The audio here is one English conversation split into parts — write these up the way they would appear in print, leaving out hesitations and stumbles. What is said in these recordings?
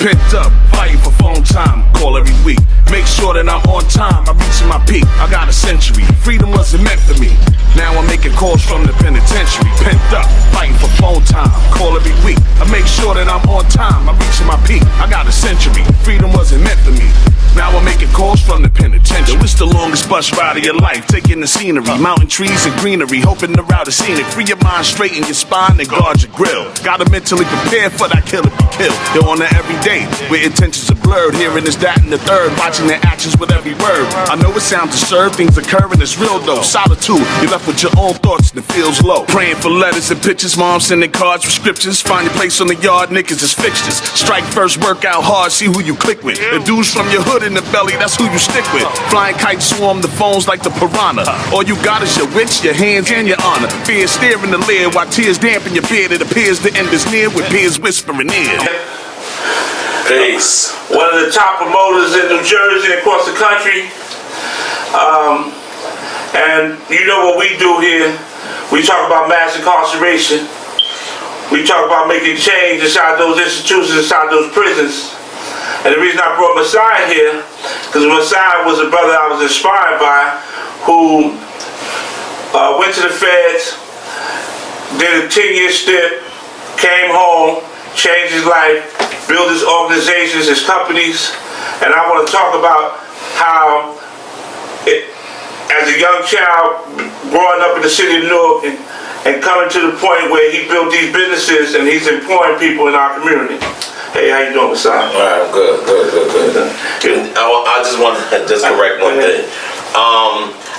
Pent up, fighting for phone time, call every week. Make sure that I'm on time, I'm reaching my peak. I got a century, freedom wasn't meant for me. Now I'm making calls from the penitentiary. Pent up, fighting for phone time, call every week. I make sure that I'm on time, I'm reaching my peak. I got a century, freedom wasn't meant for me. Now I'm making calls from the penitentiary. It's the longest bus ride of your life, taking the scenery, mountain trees and greenery, hoping the route is scenic. Free your mind, straighten your spine, and guard your grill. Gotta mentally prepare for that killer be killed. They're on it every day, where intentions are blurred. Hearing this, that, and the third, watching their actions with every word. I know it sounds absurd, things occur and it's real though. Solitude, you're left with your own thoughts and it feels low. Praying for letters and pictures, mom sending cards with scriptures. Find your place on the yard, niggas is fixtures. Strike first, work out hard, see who you click with. The dudes from your hood in the belly, that's who you stick with. Flying kites swarm the phones like the piranha. All you got is your wits, your hands, and your honor. Fear staring the lid while tears dampen your beard. It appears the end is near with peers whispering in. Peace. One of the top promoters in New Jersey and across the country. And you know what we do here. We talk about mass incarceration. We talk about making change inside those institutions, inside those prisons. And the reason I brought Messiah here, because Messiah was a brother I was inspired by, who went to the feds, did a 10-year stint, came home, changed his life, built his organizations, his companies. And I want to talk about how, as a young child, growing up in the city of Newark and coming to the point where he built these businesses and he's employing people in our community. Hey, how you doing, Messiah? All right, good. I just want to correct one thing.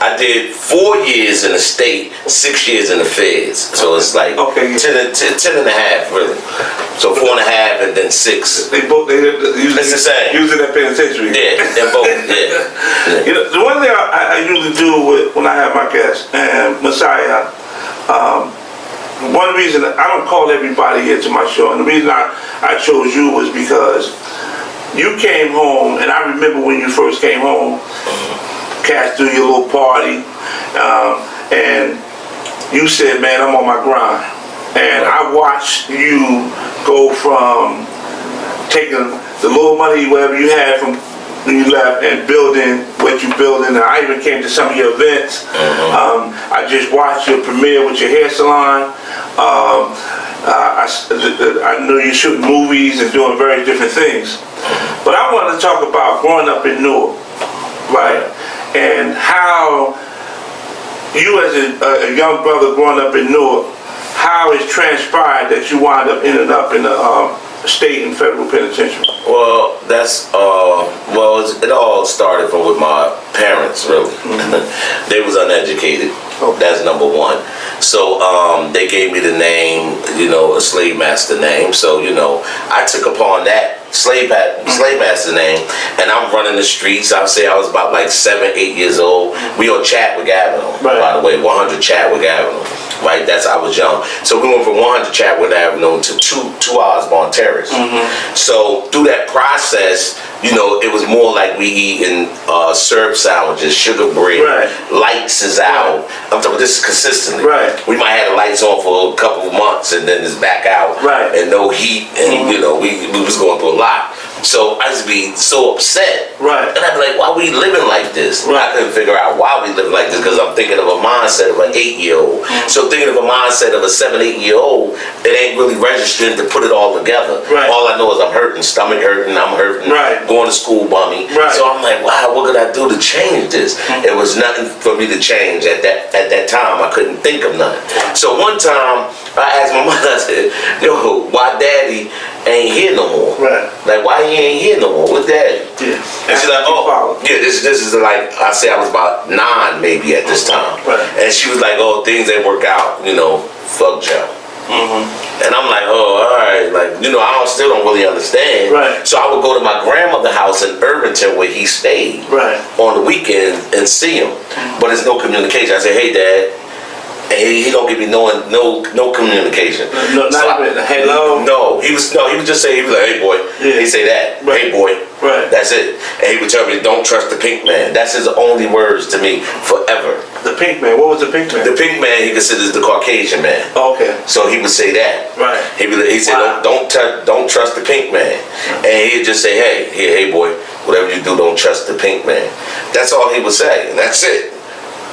I did 4 years in the state, 6 years in the feds. So it's like 10 and a half, really. So 4.5 and then 6. They usually, it's the same. Using that penitentiary. Yeah, they're both, yeah. You know, the one thing I usually do when I have my guests, and Messiah, one reason I don't call everybody here to my show, and the reason I chose you was because you came home, and I remember when you first came home, Cats threw your little party, and you said, man, I'm on my grind. And I watched you go from taking the little money, whatever you had from when you left, and building what you building. And I even came to some of your events. I just watched your premiere with your hair salon. I know you're shooting movies and doing very different things. But I wanted to talk about growing up in Newark, right? And how you as a young brother growing up in Newark, how it transpired that you wound up ending up in the state and federal penitentiary. Well, it all started with my parents, really. They was uneducated. Okay. That's number one. So they gave me the name, a slave master name. So, I took upon that slave master name, and I'm running the streets. I would say I was about like 7, 8 years old. We on Chadwick Avenue, by the way, 100 Chadwick Avenue. Right, I was young. So we went from 100 Chadwick Avenue to 2 Osborne Terrace. So through that process, it was more like we eating syrup sandwiches, sugar bread, lights is out. I'm talking about this is consistently. Right. We might have the lights on for a couple of months and then it's back out. Right. And no heat, and we was going through a lot. So I used to be so upset. Right. And I'd be like, why are we living like this? Right. I couldn't figure out why we living like this because I'm thinking of a mindset of an 8-year-old. So thinking of a mindset of a 7, 8-year-old, it ain't really registering to put it all together. Right. All I know is I'm hurting, stomach hurting, I'm hurting, going to school bummy. Right. So I'm like, wow, what could I do to change this? It was nothing for me to change at that time. I couldn't think of nothing. So one time I asked my mother, I said, yo, why daddy ain't here no more? Right. Like, why he ain't here no more with daddy? Yeah. And she's like, oh, yeah, this is like, I say I was about 9 maybe at this time. Right. And she was like, oh, things didn't work out, fuck Joe. And I'm like, oh, all right, like, I still don't really understand. Right. So I would go to my grandmother's house in Irvington where he stayed on the weekend and see him. But there's no communication. I said, hey, Dad. And he don't give me no communication. No, not even hello. No, he was just say, he was like, hey boy. Yeah. He say that, hey boy. Right. That's it. And he would tell me, don't trust the pink man. That's his only words to me forever. The pink man. What was the pink man? The pink man he considers the Caucasian man. Oh, okay. So he would say that. Right. He said, don't trust the pink man. And just say, hey boy, whatever you do, don't trust the pink man. That's all he would say, and that's it.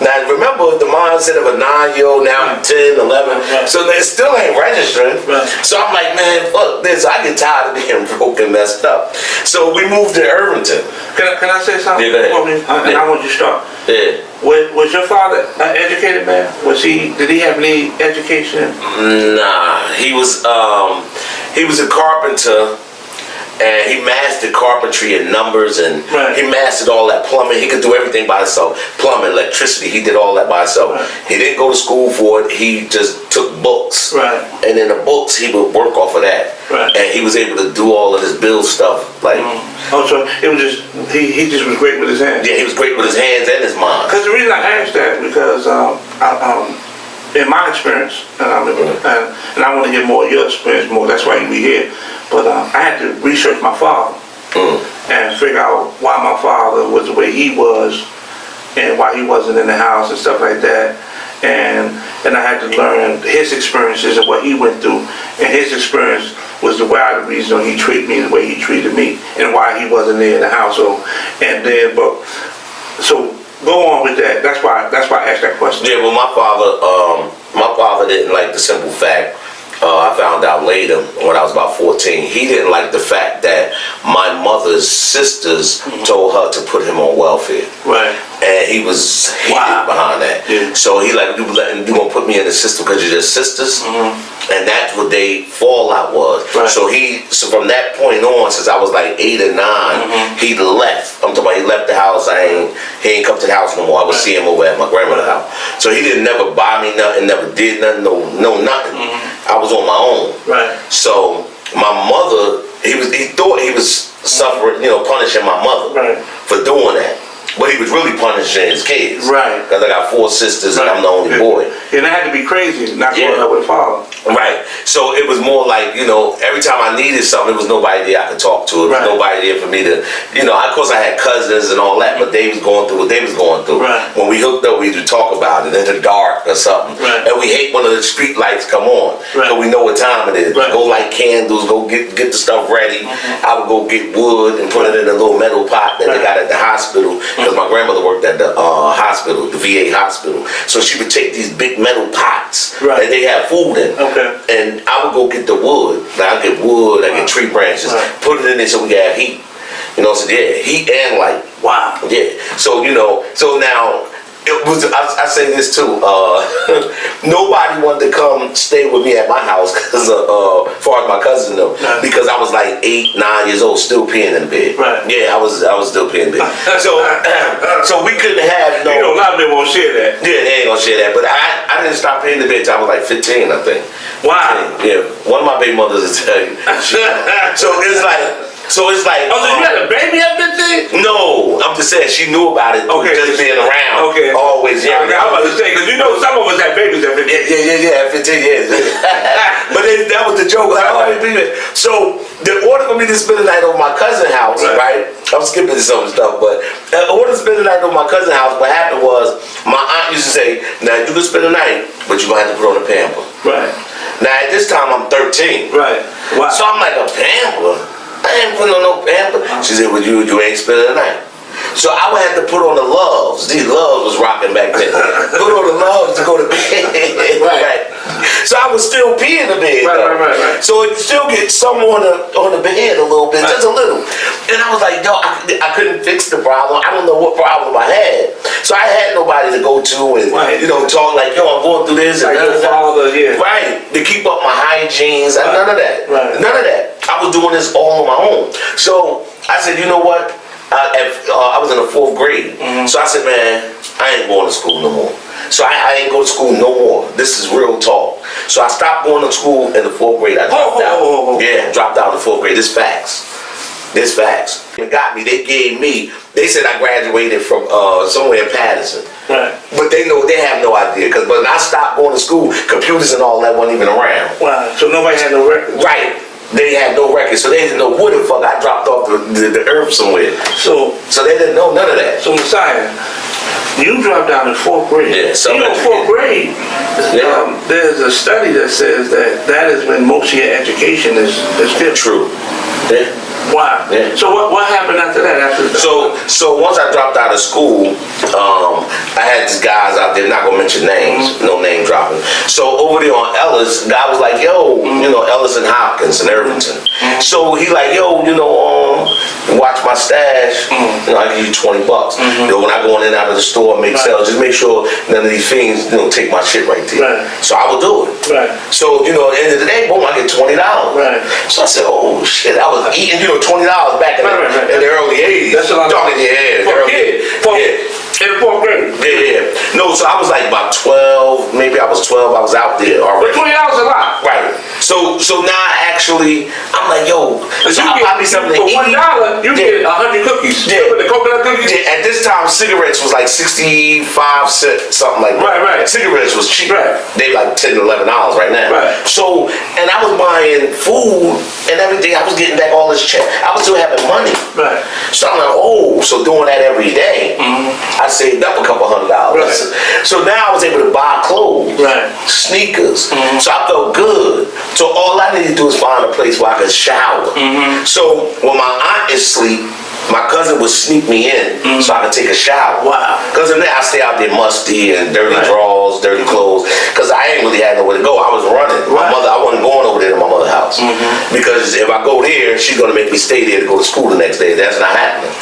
Now remember the mindset of a 9-year-old, now I'm 10, 11, so they still ain't registering. So I'm like, man, fuck this. I get tired of being broke and messed up. So we moved to Irvington. Can I say something? Yeah, go ahead. And I want you to start. Yeah. Was your father an educated man? Did he have any education? Nah, he was a carpenter. And he mastered carpentry and numbers, and he mastered all that plumbing. He could do everything by himself. Plumbing, electricity, he did all that by himself. He didn't go to school for it. He just took books. And in the books, he would work off of that. And he was able to do all of this build stuff. Like, oh, so it was just, he just was great with his hands. Yeah, he was great with his hands and his mind. Because the reason I asked that, because in my experience, and I want to hear more of your experience more, that's why you be here, but I had to research my father and figure out why my father was the way he was and why he wasn't in the house and stuff like that. And I had to learn his experiences and what he went through, and his experience was the reason he treated me the way he treated me and why he wasn't there in the household. And then, so go on with that. That's why I asked that question. Yeah, well, my father didn't like the simple fact. I found out later when I was about 14. He didn't like the fact that my mother's sisters told her to put him on welfare. And he was heated behind that. So he like, you gonna put me in the system because you're just sisters? And that's what they fallout was. So from that point on, since I was like 8 or 9, he left. I'm talking about he left the house. He ain't come to the house no more. I would see him over at my grandmother's house. So he didn't never buy me nothing, never did nothing, no nothing. I was on my own. So my mother, he thought he was suffering, punishing my mother for doing that. But he was really punishing his kids. Because I got 4 sisters and I'm the only boy. And that had to be crazy, not growing up with a father. So it was more like, every time I needed something, there was nobody there I could talk to. There was nobody there for me to, of course I had cousins and all that, but they was going through what they was going through. When we hooked up, we would talk about it in the dark or something. And we hate when the street lights come on. So we know what time it is. Go light candles, go get the stuff ready. I would go get wood and put it in a little metal pot that they got at the hospital. Because my grandmother worked at the hospital, the VA hospital. So she would take these big metal pots that they have food in. And I would go get the wood. Now I get wood, I get tree branches, put it in there so we could have heat. So heat and light. Yeah. So, so now, it was, I say this too, nobody wanted to come stay with me at my house because as far as my cousin though, because I was like 8, 9 years old, still peeing in the bed. Yeah, I was still peeing in the bed. So we couldn't have no. A lot of them won't share that. Yeah, they ain't gonna share that. But I didn't stop peeing in the bed till I was like 15, I think. Wow. 15, yeah, one of my baby mothers will tell you. So it's like. Oh, so you had a baby at 15? No, I'm just saying she knew about it. Just being around. Always, yeah. I was about to say, because some of us had babies at 15. Yeah, 15 years. But that was the joke. So the order for me to spend the night over my cousin's house, right? I'm skipping some stuff, but in order to spend the night over my cousin's house, what happened was my aunt used to say, now you can spend the night, but you're gonna have to put on a pamper. Now at this time I'm 13. Wow. So I'm like, a pamper? I ain't putting on no pamper. She said, well, you ain't spending the night. So I would have to put on the Loves. These Loves was rocking back then. Put on the Loves to go to bed. So I was still peeing in the bed. So it still get some on the bed a little bit, just a little. And I was like, yo, I couldn't fix the problem. I don't know what problem I had. So I had nobody to go to and talk like, yo, I'm going through this. Like your father, to keep up my hygienes. None of that. None of that. I was doing this all on my own. So I said, you know what? I was in the 4th grade. So I said, man, I ain't going to school no more. So I ain't go to school no more. This is real talk. So I stopped going to school in the 4th grade. I dropped out. Yeah, dropped out in the 4th grade. This facts. It got me. They said I graduated from somewhere in Patterson. But they have no idea. Because when I stopped going to school, computers and all that wasn't even around. Wow. So nobody had no records. They had no records, so they didn't know what the fuck I dropped off the earth somewhere. So they didn't know none of that. So Messiah, you dropped out in 4th grade. Yeah, 4th grade. There's a study that says that is when most of your education is given. True. Yeah. Wow. Yeah. So what happened after that? So once I dropped out of school, I had these guys out there, not gonna mention names, no name dropping. So over there on Ellis, guy was like, yo, you know, Ellis and Hopkins and Irvington. So he like, yo, you know, watch my stash, you know, I give you $20. You know, when I go in and out of the store and make sales, just make sure none of these fiends, you know, take my shit right there. Right. So I would do it. Right. So, you know, at the end of the day, boom, I get $20. Right. So I said, oh shit, I was eating, you know, $20 back in, Right. in the early 80s. That's a lot. Yeah, For a kid. In the fourth grade. Yeah. No, so I was like about 12, maybe I was 12, I was out there But already. $20 a lot. Right. So now actually, I'm like, yo, so I'll buy me something to For eat. $1, you get 100 cookies. Yeah. With the coconut cookies. Yeah, at this time, cigarettes was like 65 cents, something like that. Right. Cigarettes was cheap. Right. They like $10, $11 right now. Right. So, and I was buying food and everything. I was getting back all this check. I was still having money. Right. So I'm like, oh, so doing that every day, I saved up a couple $100. Right. So now I was able to buy clothes, Right. sneakers. So I felt good. So all I need to do is find a place where I can shower. So when my aunt is asleep, my cousin would sneak me in so I could take a shower. Wow. Because then I stay out there musty and dirty Right. drawers, dirty clothes. Because I ain't really had nowhere to go. I was running. My Right. mother, I wasn't going over there to my mother's house. Because if I go there, she's going to make me stay there to go to school the next day. That's not happening.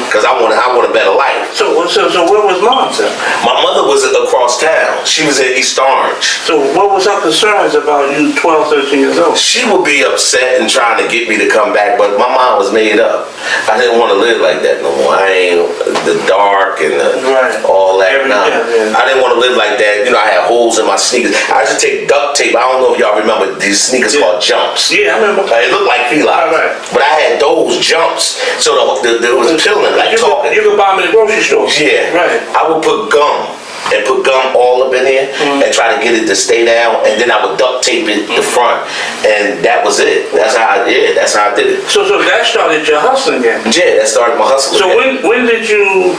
Because I want a better life. So where was Mom, sir? My mother was across town. She was in East Orange. So what was her concerns about you 12, 13 years old? She would be upset and trying to get me to come back, but my mind was made up. I didn't want to live like that no more. I ain't the dark and Right. all that. Every- Nah. yeah. I didn't want to live like that. You know, I had holes in my sneakers. I used to take duct tape. I don't know if y'all remember these sneakers Yeah. called jumps. Yeah, I remember. It looked like felines, Right. but I had those jumps, so it was peeling, like talking. You could buy them in the grocery store. Yeah. Right. I would put gum and put gum all up in there and try to get it to stay down, and then I would duct tape it the front, and that was it. That's how I did it. So that started your hustling again. Yeah, that started my hustle. So again. when did you,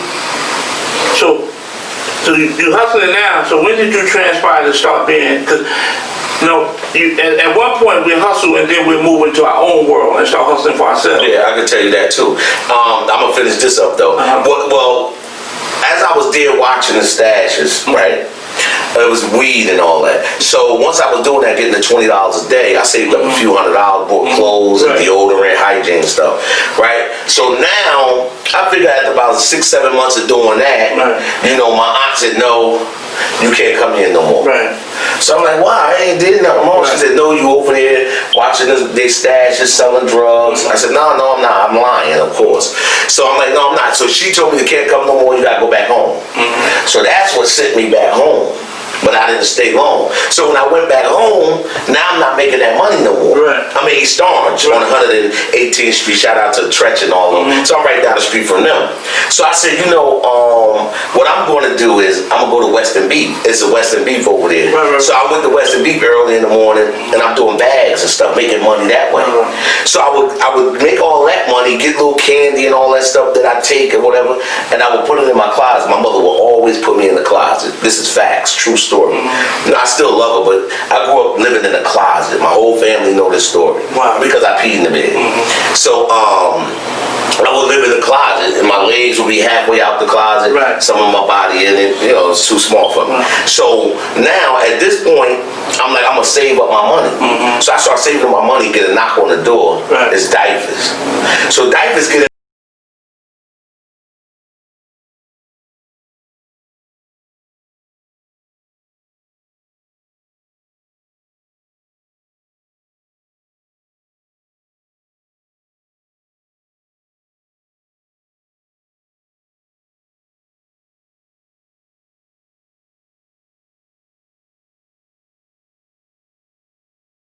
so you hustling now, so when did you transpire to start being, because, you know, at one point we hustle and then we move into our own world and start hustling for ourselves. Yeah, I can tell you that too. I'm gonna finish this up though. Well, as I was there watching the stashes, right? It was weed and all that. So once I was doing that, getting the $20 a day, I saved up a few $100, bought clothes and Right. deodorant, hygiene stuff, right? So now, I figured after about 6, 7 months of doing that, Right. you know, my aunt said, no, you can't come here no more. Right. So I'm like, why? I ain't did nothing wrong. She Right. said, no, you over there watching they stashes, selling drugs. I said, no, I'm not. I'm lying, of course. So I'm like, no, I'm not. So she told me you can't come no more. You gotta go back home. So that's what sent me back home. But I didn't stay long. So when I went back home, now I'm not making that money no more. Right. I'm in East Orange on 118th Street. Shout out to Tretch and all of them. So I'm right down the street from them. So I said, you know, what I'm going to do is I'm going to go to Western Beef. It's a Western Beef over there. Right. So I went to Western Beef early in the morning, and I'm doing bags and stuff, making money that way. So I would make all that money, get little candy and all that stuff that I take or whatever, and I would put it in my closet. My mother would always put me in the closet. This is facts, true story. You know, I still love her, but I grew up living in a closet. My whole family know this story. Wow. Because I peed in the bed. So I would live in the closet, and my legs would be halfway out the closet. Right. Some of my body in it, you know, it's too small for me. So now at this point, I'm like, I'm gonna save up my money. So I start saving up my money, get a knock on the door. Right. It's diapers. So diapers get